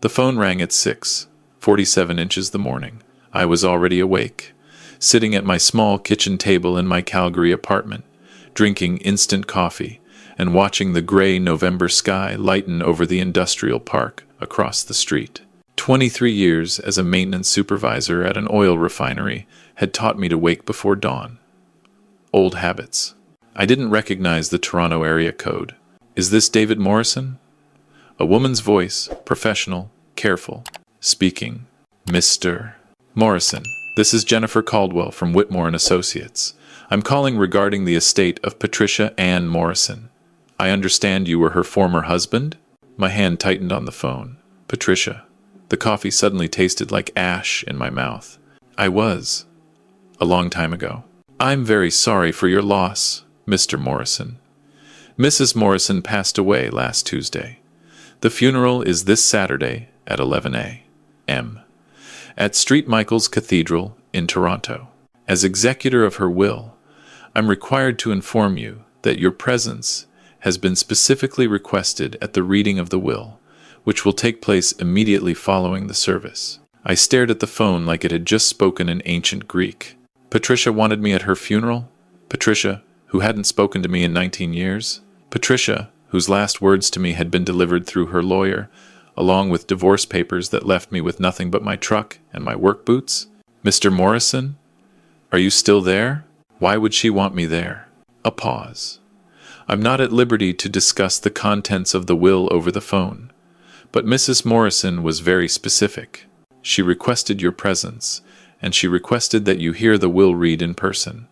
The phone rang at 6:47 the morning. I was already awake, sitting at my small kitchen table in my Calgary apartment, drinking instant coffee and watching the gray November sky lighten over the industrial park across the street. 23 years as a maintenance supervisor at an oil refinery had taught me to wake before dawn. Old habits. I didn't recognize the Toronto area code. Is this David Morrison? A woman's voice, professional, careful, speaking. Mr. Morrison, this is Jennifer Caldwell from Whitmore & Associates. I'm calling regarding the estate of Patricia Ann Morrison. I understand you were her former husband? My hand tightened on the phone. Patricia. The coffee suddenly tasted like ash in my mouth. I was. A long time ago. I'm very sorry for your loss, Mr. Morrison. Mrs. Morrison passed away last Tuesday. The funeral is this Saturday at 11 a.m. at St. Michael's Cathedral in Toronto. As executor of her will, I'm required to inform you that your presence has been specifically requested at the reading of the will, which will take place immediately following the service. I stared at the phone like it had just spoken in ancient Greek. Patricia wanted me at her funeral? Patricia, who hadn't spoken to me in 19 years? Patricia, whose last words to me had been delivered through her lawyer, along with divorce papers that left me with nothing but my truck and my work boots? Mr. Morrison? Are you still there? Why would she want me there? A pause. I'm not at liberty to discuss the contents of the will over the phone, but Mrs. Morrison was very specific. She requested your presence, and she requested that you hear the will read in person.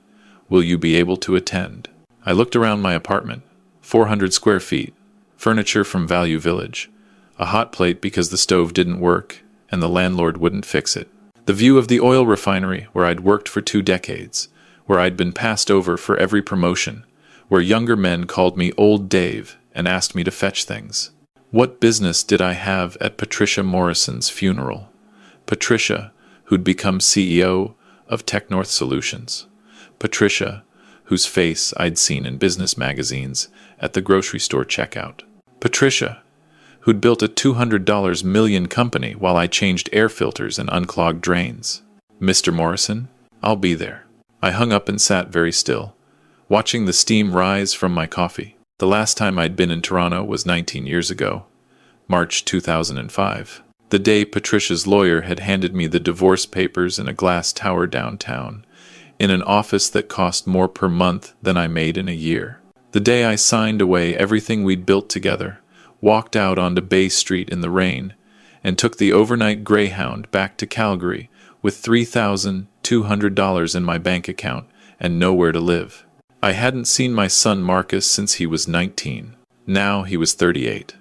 Will you be able to attend? I looked around my apartment. 400 square feet, furniture from Value Village, a hot plate because the stove didn't work and the landlord wouldn't fix it. The view of the oil refinery where I'd worked for 2 decades, where I'd been passed over for every promotion, where younger men called me Old Dave and asked me to fetch things. What business did I have at Patricia Morrison's funeral? Patricia, who'd become CEO of Tech North Solutions. Patricia, whose face I'd seen in business magazines at the grocery store checkout. Patricia, who'd built a $200 million company while I changed air filters and unclogged drains. Mr. Morrison, I'll be there. I hung up and sat very still, watching the steam rise from my coffee. The last time I'd been in Toronto was 19 years ago, March 2005. The day Patricia's lawyer had handed me the divorce papers in a glass tower downtown, in an office that cost more per month than I made in a year. The day I signed away everything we'd built together, walked out onto Bay Street in the rain, and took the overnight Greyhound back to Calgary with $3,200 in my bank account and nowhere to live. I hadn't seen my son Marcus since he was 19. Now he was 38.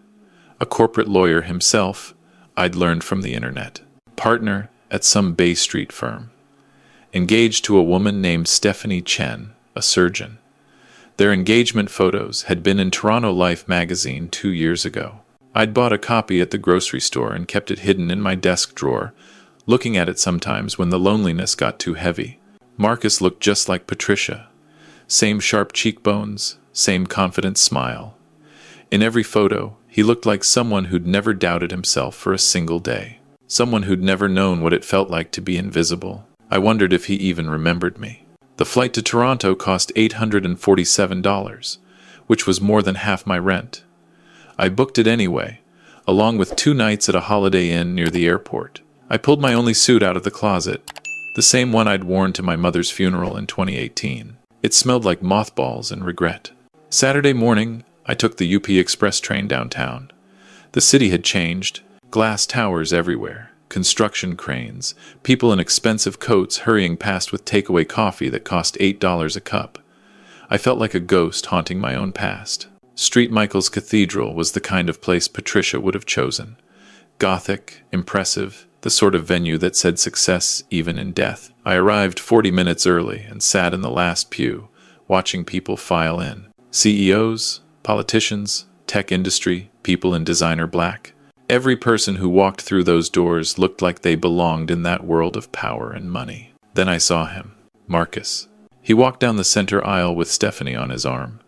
A corporate lawyer himself, I'd learned from the internet. Partner at some Bay Street firm. Engaged to a woman named Stephanie Chen, a surgeon. Their engagement photos had been in Toronto Life magazine 2 years ago. I'd bought a copy at the grocery store and kept it hidden in my desk drawer, looking at it sometimes when the loneliness got too heavy. Marcus looked just like Patricia. Same sharp cheekbones, same confident smile. In every photo, he looked like someone who'd never doubted himself for a single day. Someone who'd never known what it felt like to be invisible. I wondered if he even remembered me. The flight to Toronto cost $847, which was more than half my rent. I booked it anyway, along with 2 nights at a Holiday Inn near the airport. I pulled my only suit out of the closet, the same one I'd worn to my mother's funeral in 2018. It smelled like mothballs and regret. Saturday morning, I took the UP Express train downtown. The city had changed, glass towers everywhere. Construction cranes, people in expensive coats hurrying past with takeaway coffee that cost $8 a cup. I felt like a ghost haunting my own past. St. Michael's Cathedral was the kind of place Patricia would have chosen. Gothic, impressive, the sort of venue that said success even in death. I arrived 40 minutes early and sat in the last pew, watching people file in. CEOs, politicians, tech industry, people in designer black. Every person who walked through those doors looked like they belonged in that world of power and money. Then I saw him, Marcus. He walked down the center aisle with Stephanie on his arm.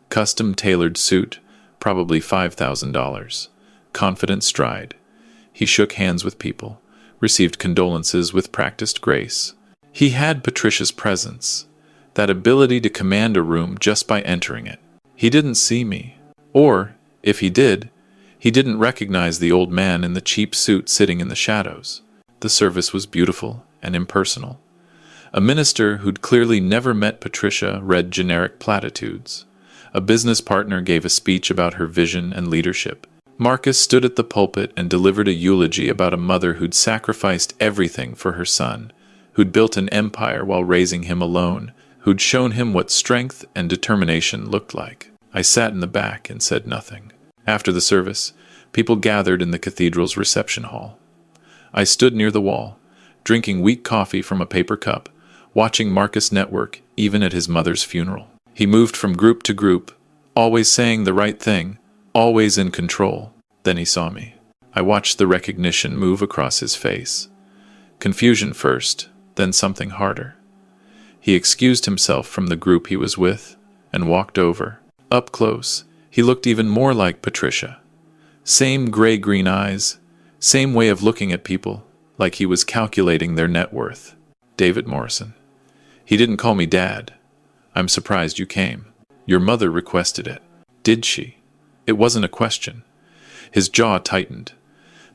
Custom-tailored suit, probably $5,000. Confident stride. He shook hands with people, received condolences with practiced grace. He had Patricia's presence, that ability to command a room just by entering it. He didn't see me. Or, if he did, he didn't recognize the old man in the cheap suit sitting in the shadows. The service was beautiful and impersonal. A minister who'd clearly never met Patricia read generic platitudes. A business partner gave a speech about her vision and leadership. Marcus stood at the pulpit and delivered a eulogy about a mother who'd sacrificed everything for her son, who'd built an empire while raising him alone, who'd shown him what strength and determination looked like. I sat in the back and said nothing. After the service, people gathered in the cathedral's reception hall. I stood near the wall, drinking weak coffee from a paper cup, watching Marcus network even at his mother's funeral. He moved from group to group, always saying the right thing, always in control. Then he saw me. I watched the recognition move across his face. Confusion first, then something harder. He excused himself from the group he was with and walked over. Up close, he looked even more like Patricia. Same gray-green eyes, same way of looking at people, like he was calculating their net worth. David Morrison. He didn't call me Dad. I'm surprised you came. Your mother requested it. Did she? It wasn't a question. His jaw tightened.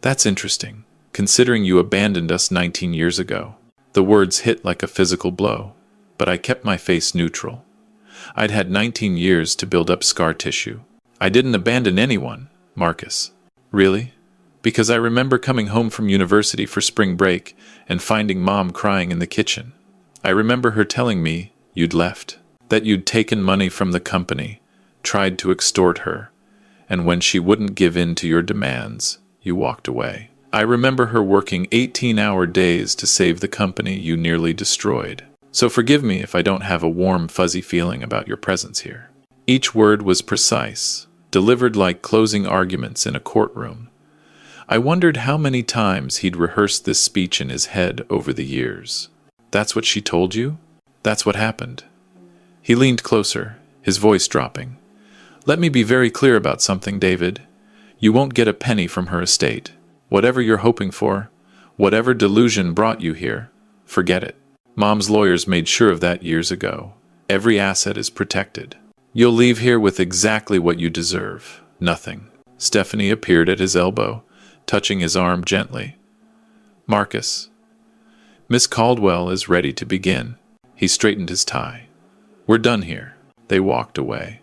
That's interesting, considering you abandoned us 19 years ago. The words hit like a physical blow, but I kept my face neutral. I'd had 19 years to build up scar tissue. I didn't abandon anyone, Marcus. Really? Because I remember coming home from university for spring break and finding Mom crying in the kitchen. I remember her telling me you'd left, that you'd taken money from the company, tried to extort her, and when she wouldn't give in to your demands, you walked away. I remember her working 18-hour days to save the company you nearly destroyed. So forgive me if I don't have a warm, fuzzy feeling about your presence here. Each word was precise, delivered like closing arguments in a courtroom. I wondered how many times he'd rehearsed this speech in his head over the years. That's what she told you? That's what happened. He leaned closer, his voice dropping. Let me be very clear about something, David. You won't get a penny from her estate. Whatever you're hoping for, whatever delusion brought you here, forget it. Mom's lawyers made sure of that years ago. Every asset is protected. You'll leave here with exactly what you deserve. Nothing. Stephanie appeared at his elbow, touching his arm gently. Marcus. Miss Caldwell is ready to begin. He straightened his tie. We're done here. They walked away.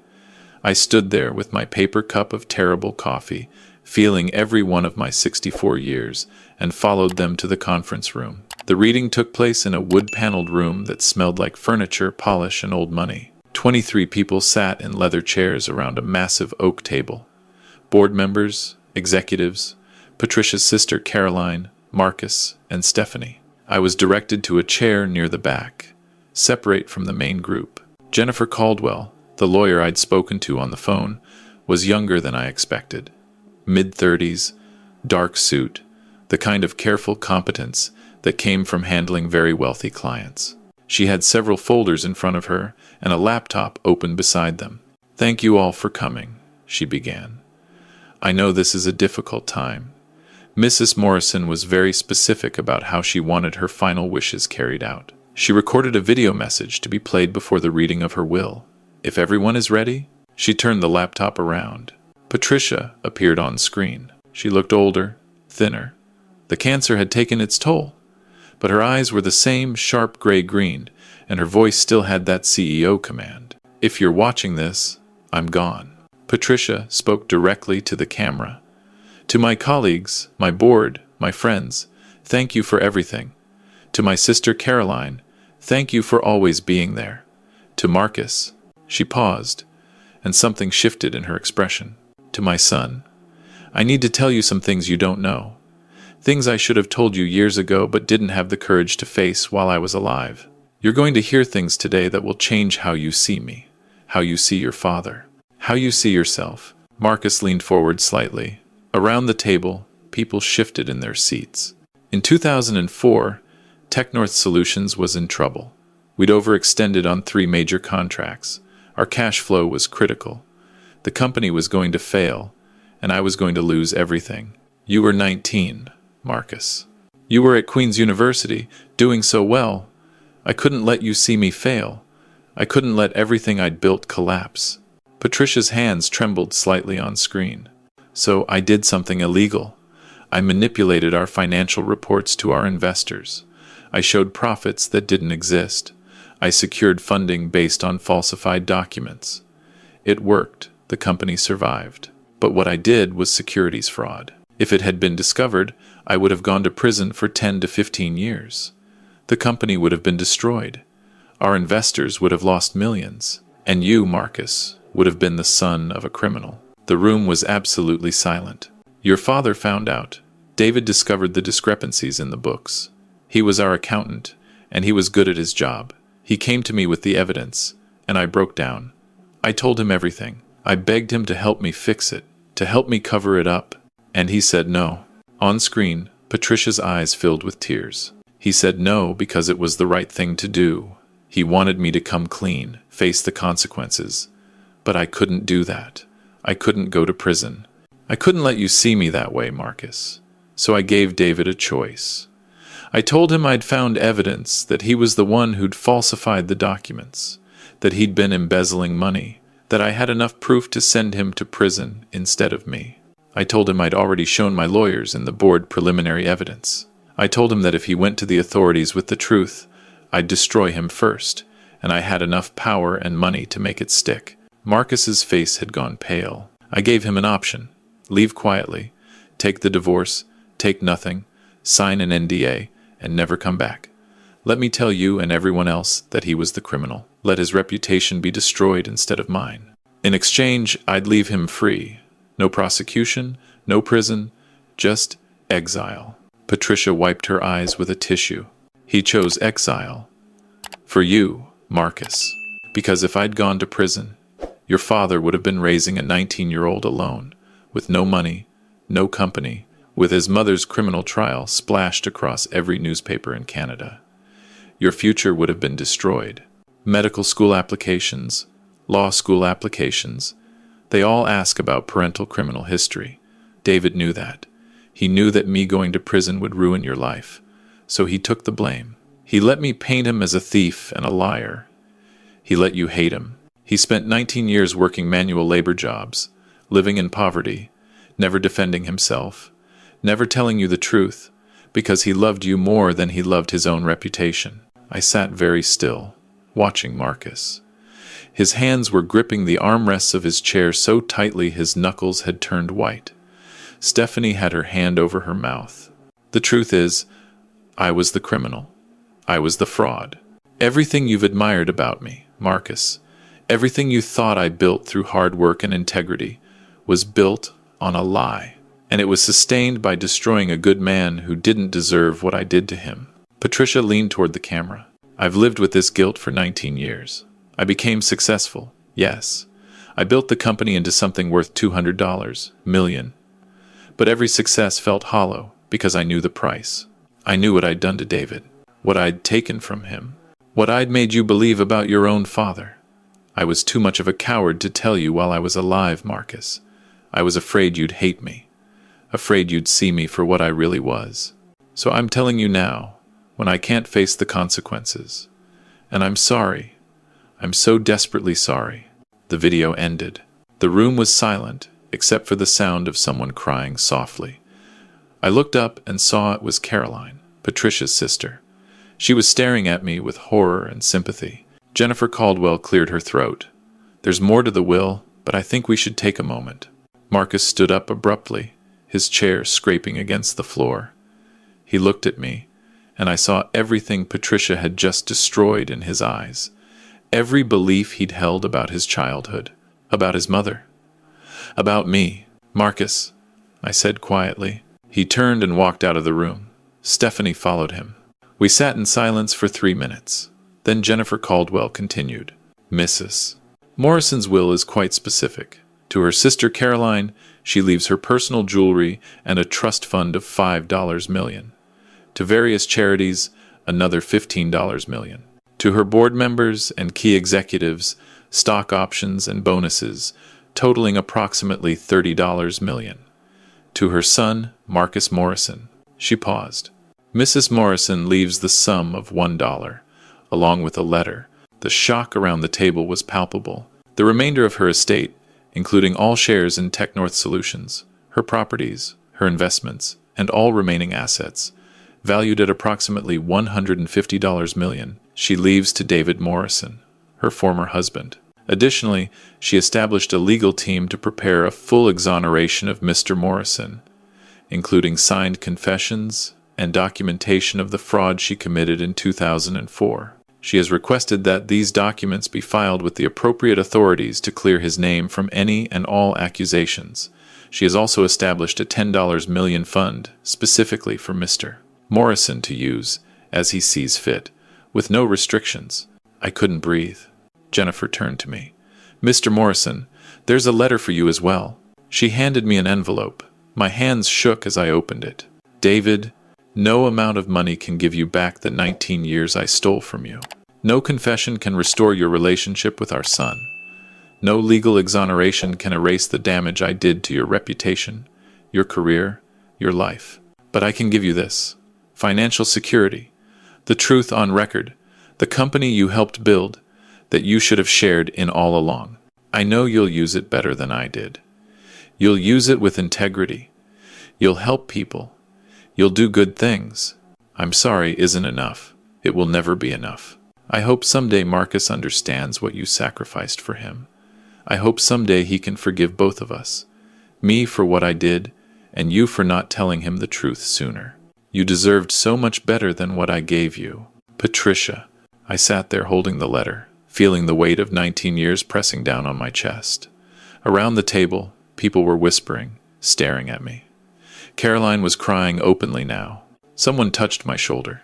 I stood there with my paper cup of terrible coffee, feeling every one of my 64 years, and followed them to the conference room. The reading took place in a wood-paneled room that smelled like furniture, polish, and old money. 23 people sat in leather chairs around a massive oak table. Board members, executives, Patricia's sister Caroline, Marcus, and Stephanie. I was directed to a chair near the back, separate from the main group. Jennifer Caldwell, the lawyer I'd spoken to on the phone, was younger than I expected. Mid-30s, dark suit, the kind of careful competence that came from handling very wealthy clients. She had several folders in front of her and a laptop open beside them. Thank you all for coming, she began. I know this is a difficult time. Mrs. Morrison was very specific about how she wanted her final wishes carried out. She recorded a video message to be played before the reading of her will. If everyone is ready, she turned the laptop around. Patricia appeared on screen. She looked older, thinner. The cancer had taken its toll, but her eyes were the same sharp gray-green, and her voice still had that CEO command. If you're watching this, I'm gone. Patricia spoke directly to the camera. To my colleagues, my board, my friends, thank you for everything. To my sister Caroline, thank you for always being there. To Marcus, she paused, and something shifted in her expression. To my son, I need to tell you some things you don't know. Things I should have told you years ago but didn't have the courage to face while I was alive. You're going to hear things today that will change how you see me, how you see your father, how you see yourself. Marcus leaned forward slightly. Around the table, people shifted in their seats. In 2004, TechNorth Solutions was in trouble. We'd overextended on 3 major contracts. Our cash flow was critical. The company was going to fail, and I was going to lose everything. You were 19, Marcus. You were at Queen's University, doing so well. I couldn't let you see me fail. I couldn't let everything I'd built collapse. Patricia's hands trembled slightly on screen. So I did something illegal. I manipulated our financial reports to our investors. I showed profits that didn't exist. I secured funding based on falsified documents. It worked. The company survived. But what I did was securities fraud. If it had been discovered, I would have gone to prison for 10 to 15 years. The company would have been destroyed. Our investors would have lost millions. And you, Marcus, would have been the son of a criminal. The room was absolutely silent. Your father found out. David discovered the discrepancies in the books. He was our accountant, and he was good at his job. He came to me with the evidence, and I broke down. I told him everything. I begged him to help me fix it, to help me cover it up. And he said no. On screen, Patricia's eyes filled with tears. He said no because it was the right thing to do. He wanted me to come clean, face the consequences. But I couldn't do that. I couldn't go to prison. I couldn't let you see me that way, Marcus. So I gave David a choice. I told him I'd found evidence that he was the one who'd falsified the documents, that he'd been embezzling money, that I had enough proof to send him to prison instead of me. I told him I'd already shown my lawyers in the board preliminary evidence. I told him that if he went to the authorities with the truth, I'd destroy him first, and I had enough power and money to make it stick. Marcus's face had gone pale. I gave him an option. Leave quietly, take the divorce, take nothing, sign an NDA, and never come back. Let me tell you and everyone else that he was the criminal. Let his reputation be destroyed instead of mine. In exchange, I'd leave him free. No prosecution, no prison, just exile. Patricia wiped her eyes with a tissue. He chose exile. For you, Marcus. Because if I'd gone to prison, your father would have been raising a 19-year-old alone, with no money, no company, with his mother's criminal trial splashed across every newspaper in Canada. Your future would have been destroyed. Medical school applications, law school applications, they all ask about parental criminal history. David knew that. He knew that me going to prison would ruin your life. So he took the blame. He let me paint him as a thief and a liar. He let you hate him. He spent 19 years working manual labor jobs, living in poverty, never defending himself, never telling you the truth, because he loved you more than he loved his own reputation. I sat very still, watching Marcus. His hands were gripping the armrests of his chair so tightly his knuckles had turned white. Stephanie had her hand over her mouth. The truth is, I was the criminal. I was the fraud. Everything you've admired about me, Marcus, everything you thought I built through hard work and integrity, was built on a lie. And it was sustained by destroying a good man who didn't deserve what I did to him. Patricia leaned toward the camera. I've lived with this guilt for 19 years. I became successful, yes. I built the company into something worth $200 million. But every success felt hollow because I knew the price. I knew what I'd done to David, what I'd taken from him, what I'd made you believe about your own father. I was too much of a coward to tell you while I was alive, Marcus. I was afraid you'd hate me, afraid you'd see me for what I really was. So I'm telling you now, when I can't face the consequences. And I'm sorry. I'm so desperately sorry. The video ended. The room was silent, except for the sound of someone crying softly. I looked up and saw it was Caroline, Patricia's sister. She was staring at me with horror and sympathy. Jennifer Caldwell cleared her throat. There's more to the will, but I think we should take a moment. Marcus stood up abruptly, his chair scraping against the floor. He looked at me, and I saw everything Patricia had just destroyed in his eyes. Every belief he'd held about his childhood, about his mother, about me. Marcus, I said quietly. He turned and walked out of the room. Stephanie followed him. We sat in silence for 3 minutes. Then Jennifer Caldwell continued. Mrs. Morrison's will is quite specific. To her sister Caroline, she leaves her personal jewelry and a trust fund of $5 million. To various charities, another $15 million. To her board members and key executives, stock options and bonuses, totaling approximately $30 million. To her son, Marcus Morrison. She paused. Mrs. Morrison leaves the sum of $1, along with a letter. The shock around the table was palpable. The remainder of her estate, including all shares in Tech North Solutions, her properties, her investments, and all remaining assets, valued at approximately $150 million, she leaves to David Morrison, her former husband. Additionally, she established a legal team to prepare a full exoneration of Mr. Morrison, including signed confessions and documentation of the fraud she committed in 2004. She has requested that these documents be filed with the appropriate authorities to clear his name from any and all accusations. She has also established a $10 million fund specifically for Mr. Morrison to use as he sees fit, with no restrictions. I couldn't breathe. Jennifer turned to me. Mr. Morrison, there's a letter for you as well. She handed me an envelope. My hands shook as I opened it. David, no amount of money can give you back the 19 years I stole from you. No confession can restore your relationship with our son. No legal exoneration can erase the damage I did to your reputation, your career, your life. But I can give you this: financial security, the truth on record, the company you helped build, that you should have shared in all along. I know you'll use it better than I did. You'll use it with integrity. You'll help people. You'll do good things. I'm sorry isn't enough. It will never be enough. I hope someday Marcus understands what you sacrificed for him. I hope someday he can forgive both of us. Me for what I did, and you for not telling him the truth sooner. You deserved so much better than what I gave you. Patricia. I sat there holding the letter, feeling the weight of 19 years pressing down on my chest. Around the table, people were whispering, staring at me. Caroline was crying openly now. Someone touched my shoulder.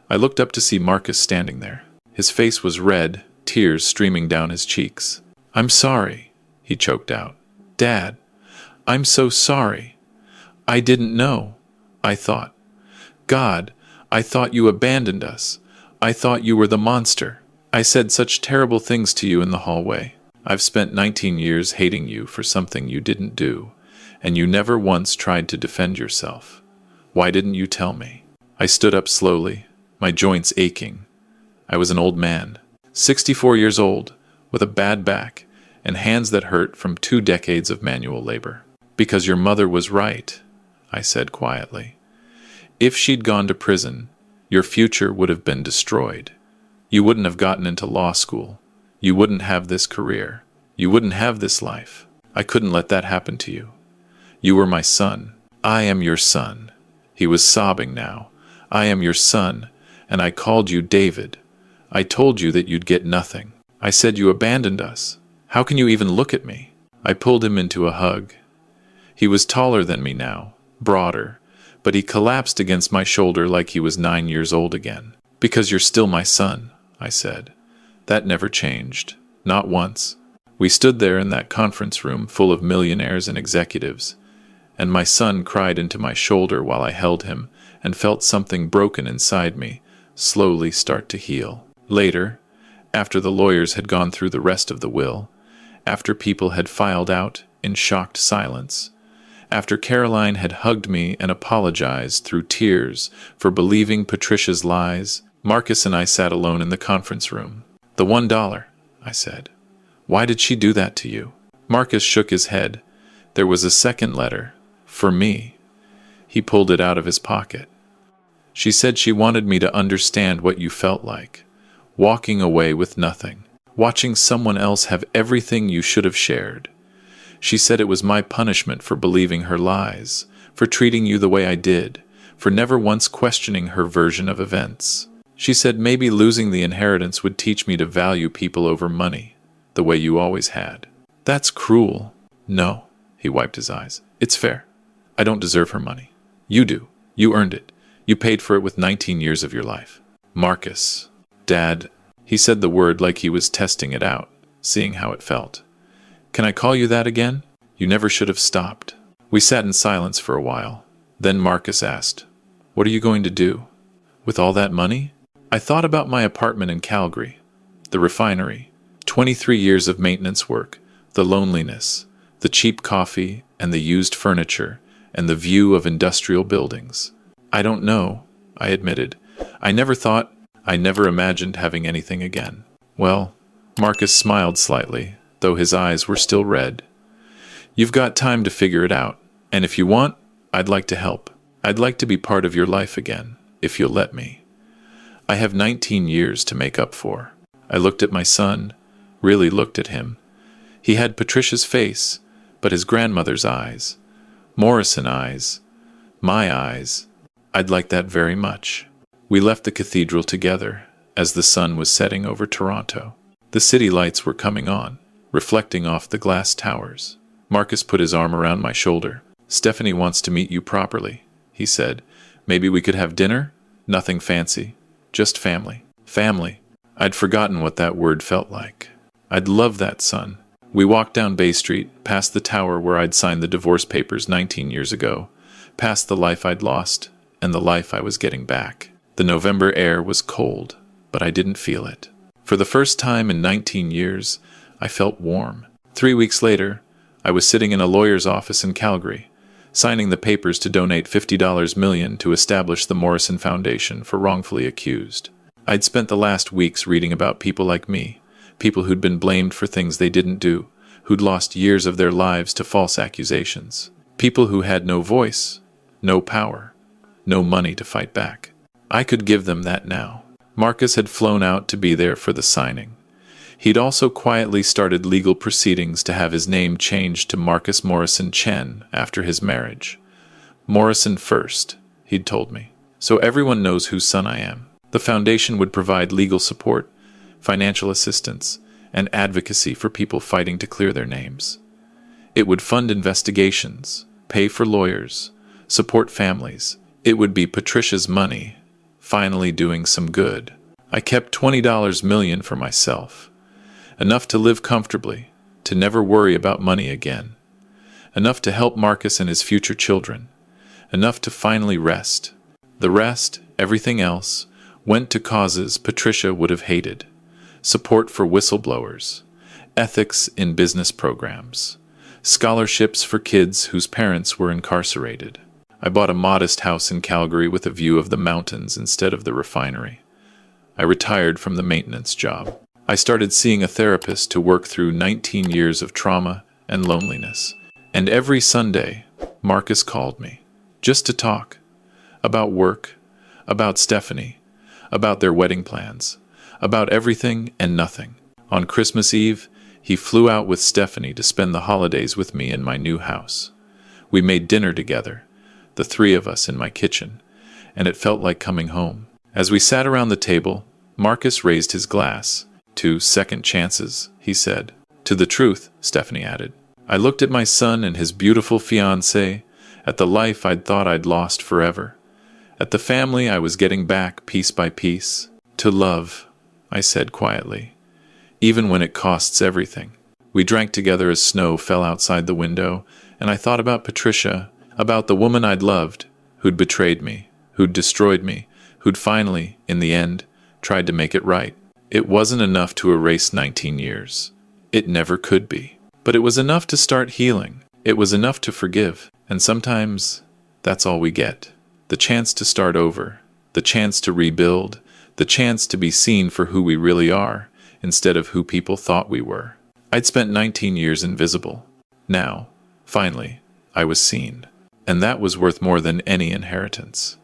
I looked up to see Marcus standing there. His face was red, tears streaming down his cheeks. I'm sorry, he choked out. Dad, I'm so sorry. I didn't know. I thought. God, I thought you abandoned us. I thought you were the monster. I said such terrible things to you in the hallway. I've spent 19 years hating you for something you didn't do, and you never once tried to defend yourself. Why didn't you tell me? I stood up slowly, my joints aching. I was an old man, 64 years old, with a bad back and hands that hurt from 2 decades of manual labor. Because your mother was right, I said quietly. If she'd gone to prison, your future would have been destroyed. You wouldn't have gotten into law school. You wouldn't have this career. You wouldn't have this life. I couldn't let that happen to you. You were my son. I am your son. He was sobbing now. I am your son, and I called you David. I told you that you'd get nothing. I said you abandoned us. How can you even look at me? I pulled him into a hug. He was taller than me now, broader, but he collapsed against my shoulder like he was 9 years old again. Because you're still my son, I said. That never changed. Not once. We stood there in that conference room full of millionaires and executives, and my son cried into my shoulder while I held him and felt something broken inside me slowly start to heal. Later, after the lawyers had gone through the rest of the will, after people had filed out in shocked silence, after Caroline had hugged me and apologized through tears for believing Patricia's lies, Marcus and I sat alone in the conference room. The $1, I said. Why did she do that to you? Marcus shook his head. There was a second letter. For me. He pulled it out of his pocket. She said she wanted me to understand what you felt like. Walking away with nothing. Watching someone else have everything you should have shared. She said it was my punishment for believing her lies, for treating you the way I did, for never once questioning her version of events. She said maybe losing the inheritance would teach me to value people over money, the way you always had. That's cruel. No, he wiped his eyes. It's fair. I don't deserve her money. You do. You earned it. You paid for it with 19 years of your life. Marcus. Dad. He said the word like he was testing it out, seeing how it felt. Can I call you that again? You never should have stopped. We sat in silence for a while. Then Marcus asked, What are you going to do? With all that money? I thought about my apartment in Calgary, the refinery, 23 years of maintenance work, the loneliness, the cheap coffee and the used furniture, and the view of industrial buildings. I don't know, I admitted. I never imagined having anything again. Well, Marcus smiled slightly, though his eyes were still red. You've got time to figure it out, and if you want, I'd like to help. I'd like to be part of your life again, if you'll let me. I have 19 years to make up for. I looked at my son, really looked at him. He had Patricia's face, but his grandmother's eyes. Morrison eyes. My eyes. I'd like that very much. We left the cathedral together, as the sun was setting over Toronto. The city lights were coming on, reflecting off the glass towers. Marcus put his arm around my shoulder. Stephanie wants to meet you properly, he said. Maybe we could have dinner? Nothing fancy. Just family. Family. I'd forgotten what that word felt like. I'd love that, son. We walked down Bay Street, past the tower where I'd signed the divorce papers 19 years ago, past the life I'd lost and the life I was getting back. The November air was cold, but I didn't feel it. For the first time in 19 years, I felt warm. 3 weeks later, I was sitting in a lawyer's office in Calgary, signing the papers to donate $50 million to establish the Morrison Foundation for wrongfully accused. I'd spent the last weeks reading about people like me, people who'd been blamed for things they didn't do, who'd lost years of their lives to false accusations, people who had no voice, no power, no money to fight back. I could give them that now. Marcus had flown out to be there for the signing. He'd also quietly started legal proceedings to have his name changed to Marcus Morrison Chen after his marriage. Morrison first, he'd told me, so everyone knows whose son I am. The foundation would provide legal support, financial assistance, and advocacy for people fighting to clear their names. It would fund investigations, pay for lawyers, support families. It would be Patricia's money, finally doing some good. I kept $20 million for myself. Enough to live comfortably, to never worry about money again. Enough to help Marcus and his future children. Enough to finally rest. The rest, everything else, went to causes Patricia would have hated. Support for whistleblowers, ethics in business programs, scholarships for kids whose parents were incarcerated. I bought a modest house in Calgary with a view of the mountains instead of the refinery. I retired from the maintenance job. I started seeing a therapist to work through 19 years of trauma and loneliness. And every Sunday, Marcus called me, just to talk. About work, about Stephanie, about their wedding plans, about everything and nothing. On Christmas Eve, he flew out with Stephanie to spend the holidays with me in my new house. We made dinner together, the three of us in my kitchen, and it felt like coming home. As we sat around the table, Marcus raised his glass. To second chances, he said. To the truth, Stephanie added. I looked at my son and his beautiful fiancée, at the life I'd thought I'd lost forever, at the family I was getting back piece by piece. To love, I said quietly, even when it costs everything. We drank together as snow fell outside the window, and I thought about Patricia, about the woman I'd loved, who'd betrayed me, who'd destroyed me, who'd finally, in the end, tried to make it right. It wasn't enough to erase 19 years. It never could be. But it was enough to start healing. It was enough to forgive. And sometimes, that's all we get. The chance to start over. The chance to rebuild. The chance to be seen for who we really are, instead of who people thought we were. I'd spent 19 years invisible. Now, finally, I was seen. And that was worth more than any inheritance.